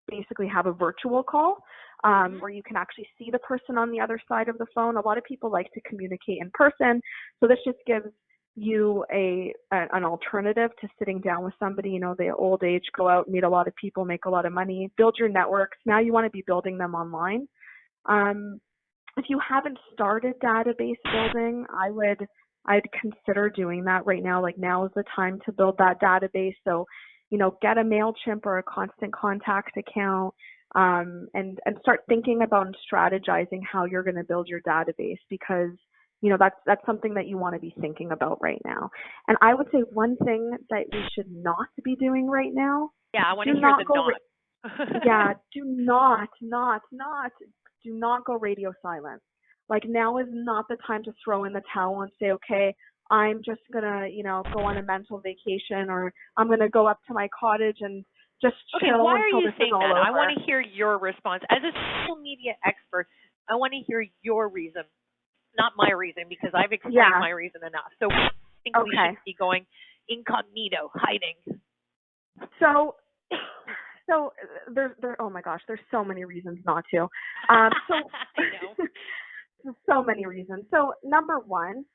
basically have a virtual call where you can actually see the person on the other side of the phone. A lot of people like to communicate in person, so this just gives you an alternative to sitting down with somebody. The old age, go out, meet a lot of people, make a lot of money, build your networks. Now you want to be building them online. If you haven't started database building, I'd consider doing that right now. Now is the time to build that database. So, get a MailChimp or a Constant Contact account, and start thinking about and strategizing how you're going to build your database, because that's something that you want to be thinking about right now. And I would say one thing that we should not be doing right now. Yeah, I want to hear the not. Yeah, do not go radio silent. Now is not the time to throw in the towel and say, okay, I'm just gonna, go on a mental vacation, or I'm gonna go up to my cottage and just chill. Okay, why are you saying that? Over. I want to hear your response. As a social media expert, I want to hear your reason, not my reason, because I've explained my reason enough. So I think we should be going incognito, hiding. So oh my gosh, there's so many reasons not to. I know. So many reasons. So number one,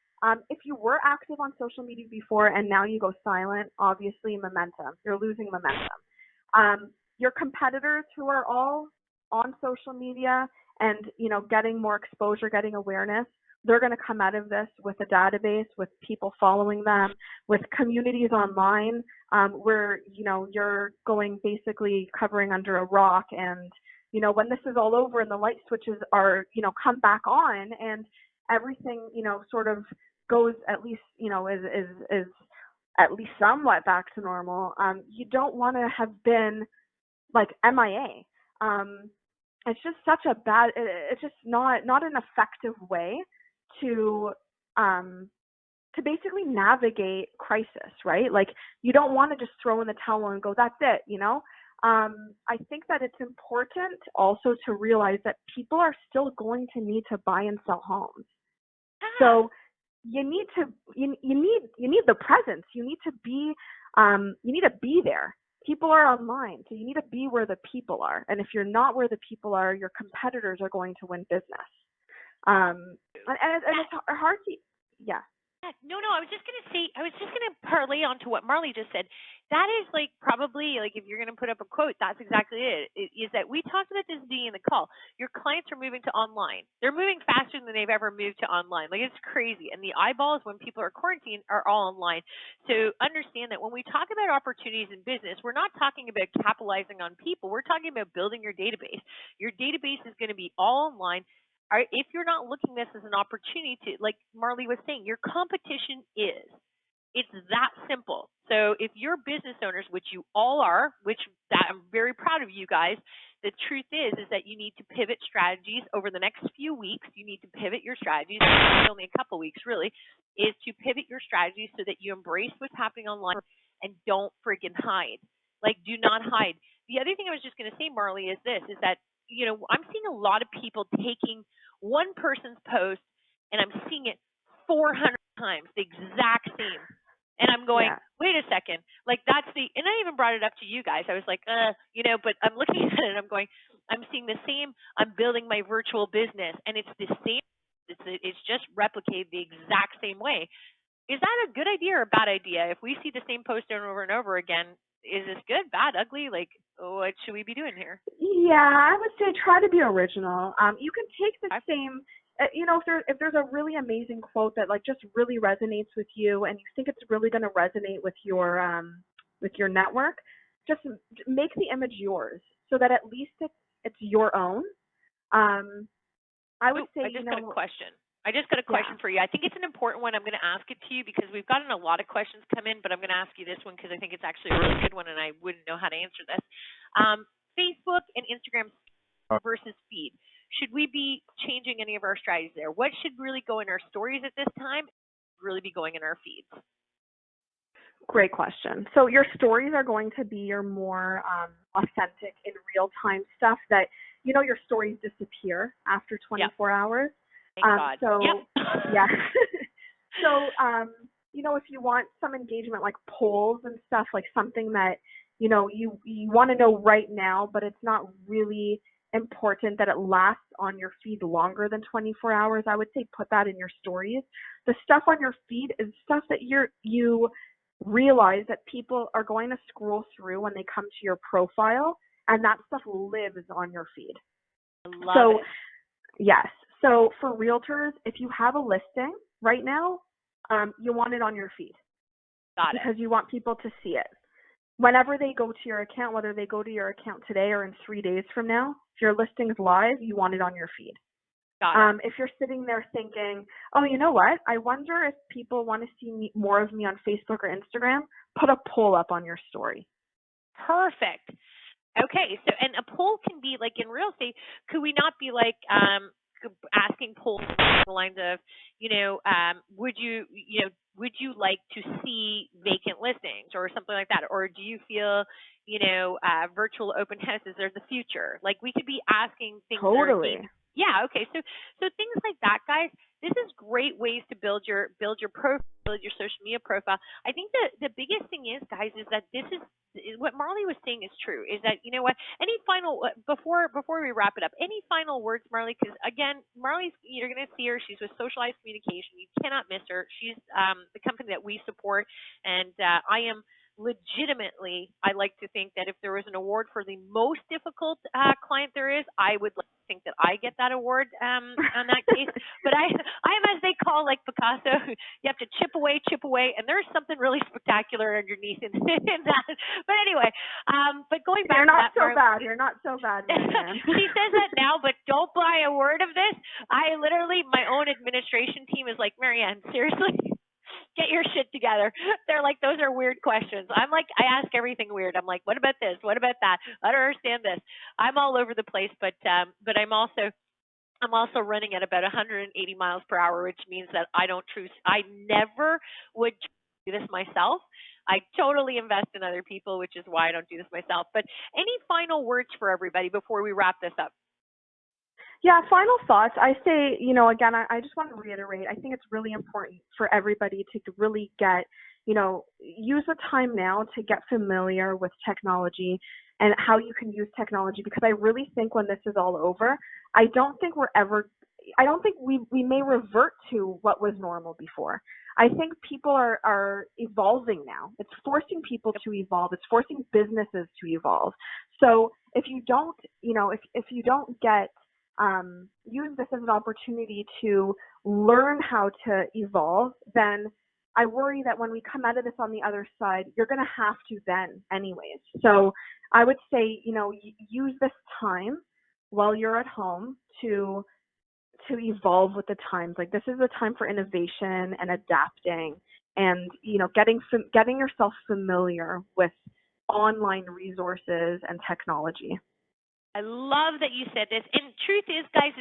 if you were active on social media before and now you go silent, obviously momentum. You're losing momentum. Your competitors who are all on social media and, getting more exposure, getting awareness, they're going to come out of this with a database, with people following them, with communities online, where, you're going basically covering under a rock. And, when this is all over and the light switches are, come back on and everything, sort of goes at least, is at least somewhat back to normal, you don't want to have been MIA. It's just it's just not an effective way to basically navigate crisis, right? You don't want to just throw in the towel and go, that's it, I think that it's important also to realize that people are still going to need to buy and sell homes. So you need the presence. You need to be there. People are online, so you need to be where the people are. And if you're not where the people are, your competitors are going to win business. And it's hard to, yeah. No, I was just going to parlay onto what Marley just said. That is probably if you're going to put up a quote, that's exactly it. Is that we talked about this being in the call. Your clients are moving to online. They're moving faster than they've ever moved to online. It's crazy. And the eyeballs when people are quarantined are all online. So understand that when we talk about opportunities in business, we're not talking about capitalizing on people. We're talking about building your database. Your database is going to be all online. If you're not looking at this as an opportunity to, like Marley was saying, your competition is. It's that simple. So if you're business owners, which you all are, that I'm very proud of you guys, the truth is that you need to pivot strategies over the next few weeks. You need to pivot your strategies. It's only a couple weeks, really, is to pivot your strategies so that you embrace what's happening online and don't friggin' hide. Do not hide. The other thing I was just going to say, Marley, is this, is that I'm seeing a lot of people taking one person's post and I'm seeing it 400 times, the exact same. And I'm going, wait a second, and I even brought it up to you guys. I was like, but I'm looking at it and I'm going, I'm seeing the same, I'm building my virtual business and it's the same, it's just replicated the exact same way. is that a good idea or a bad idea? If we see the same post over and over again, is this good, bad, ugly? Like, what should we be doing here? Yeah, I would say try to be original. You can take the same, if there's a really amazing quote that like just really resonates with you, and you think it's really going to resonate with your network, just make the image yours so that at least it's your own. I would say, I just got a question. I just got a question for you. I think it's an important one. I'm going to ask it to you because we've gotten a lot of questions come in, but I'm going to ask you this one because I think it's actually a really good one and I wouldn't know how to answer this. Facebook and Instagram versus feed. Should we be changing any of our strategies there? What should really go in our stories at this time? Really be going in our feeds? Great question. So your stories are going to be your more authentic, in real time stuff that, your stories disappear after 24 hours. Thank God. So, yeah. So, if you want some engagement like polls and stuff, like something that, you want to know right now, but it's not really important that it lasts on your feed longer than 24 hours, I would say put that in your stories. The stuff on your feed is stuff that you realize that people are going to scroll through when they come to your profile, and that stuff lives on your feed. I love it. Yes. So for realtors, if you have a listing right now, you want it on your feed. Got it. Because you want people to see it. Whenever they go to your account, whether they go to your account today or in 3 days from now, if your listing's live, you want it on your feed. Got it. If you're sitting there thinking, oh, you know what? I wonder if people want to see more of me on Facebook or Instagram, put a poll up on your story. Perfect. Okay, so and a poll can be like in real estate. Could we not be like asking polls along the lines of, would you like to see vacant listings or something like that, or do you feel, virtual open houses are the future? Like we could be asking things. Totally. Yeah. Okay. So things like that, guys. This is great ways to build your profile, build your social media profile. I think the biggest thing is, guys, is that this is what Marley was saying is true. Is that any final before we wrap it up? Any final words, Marley? Because again, Marley's, you're going to see her. She's with Socialized Communication. You cannot miss her. She's the company that we support, and I am. Legitimately, I like to think that if there was an award for the most difficult client there is, I would like to think that I get that award on that case. But I am, as they call, like Picasso, you have to chip away, and there's something really spectacular underneath in that. But anyway, but going back You're to not that, so bad. You're not so bad, man. She says that now, but don't buy a word of this. I literally, my own administration team is like, Marianne, seriously? Get your shit together. They're like, those are weird questions. I'm like, I ask everything weird. I'm like, what about this? What about that? I don't understand this. I'm all over the place, but I'm also running at about 180 miles per hour, which means that I never would do this myself. I totally invest in other people, which is why I don't do this myself. But any final words for everybody before we wrap this up? Yeah, final thoughts. I say, again, I just want to reiterate, I think it's really important for everybody to really get, use the time now to get familiar with technology and how you can use technology, because I really think when this is all over, I don't think we may revert to what was normal before. I think people are evolving now. It's forcing people to evolve. It's forcing businesses to evolve. So if you don't, if you don't get use this as an opportunity to learn how to evolve, then I worry that when we come out of this on the other side, you're going to have to then anyways. So I would say, use this time while you're at home to evolve with the times. Like this is a time for innovation and adapting and, getting yourself familiar with online resources and technology. I love that you said this. And truth is, guys,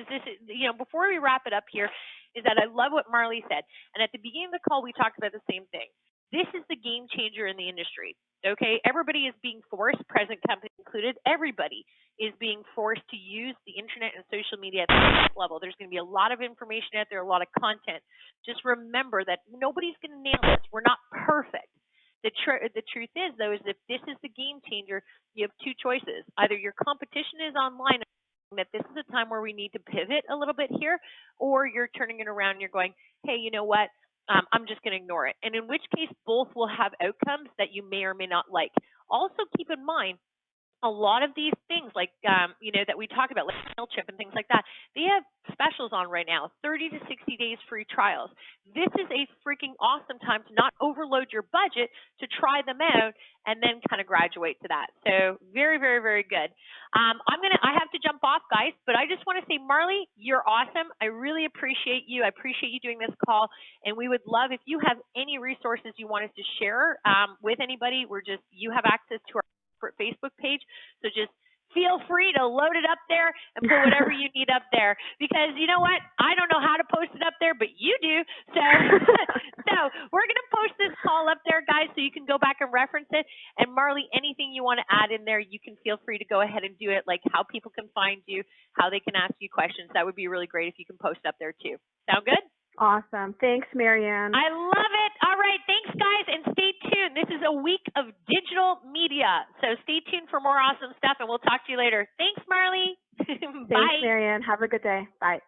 before we wrap it up here, is that I love what Marley said. And at the beginning of the call, we talked about the same thing. This is the game changer in the industry. Okay, everybody is being forced, present company included. Everybody is being forced to use the internet and social media at the next level. There's going to be a lot of information out there, a lot of content. Just remember that nobody's going to nail this. We're not perfect. The truth is, though, is if this is the game changer, you have two choices. Either your competition is online, that this is a time where we need to pivot a little bit here, or you're turning it around and you're going, hey, you know what? I'm just going to ignore it. And in which case, both will have outcomes that you may or may not like. Also, keep in mind, a lot of these things, like that we talk about, like MailChimp and things like that, they have specials on right now, 30 to 60 days free trials. This is a freaking awesome time to not overload your budget, to try them out and then kind of graduate to that. So very, very, very good. I have to jump off, guys, but I just want to say, Marley, you're awesome. I really appreciate you. I appreciate you doing this call, and we would love if you have any resources you want us to share with anybody. You have access to our Facebook page, so just feel free to load it up there and put whatever you need up there, because you know what, I don't know how to post it up there, but you do. So so we're going to post this call up there, guys, so you can go back and reference it. And Marley, anything you want to add in there, you can feel free to go ahead and do it, like how people can find you, how they can ask you questions. That would be really great if you can post up there too. Sound good? Awesome. Thanks, Marianne. I love it. All right. Thanks, guys. And stay tuned. This is a week of digital media. So stay tuned for more awesome stuff, and we'll talk to you later. Thanks, Marley. Bye. Thanks, Marianne. Have a good day. Bye.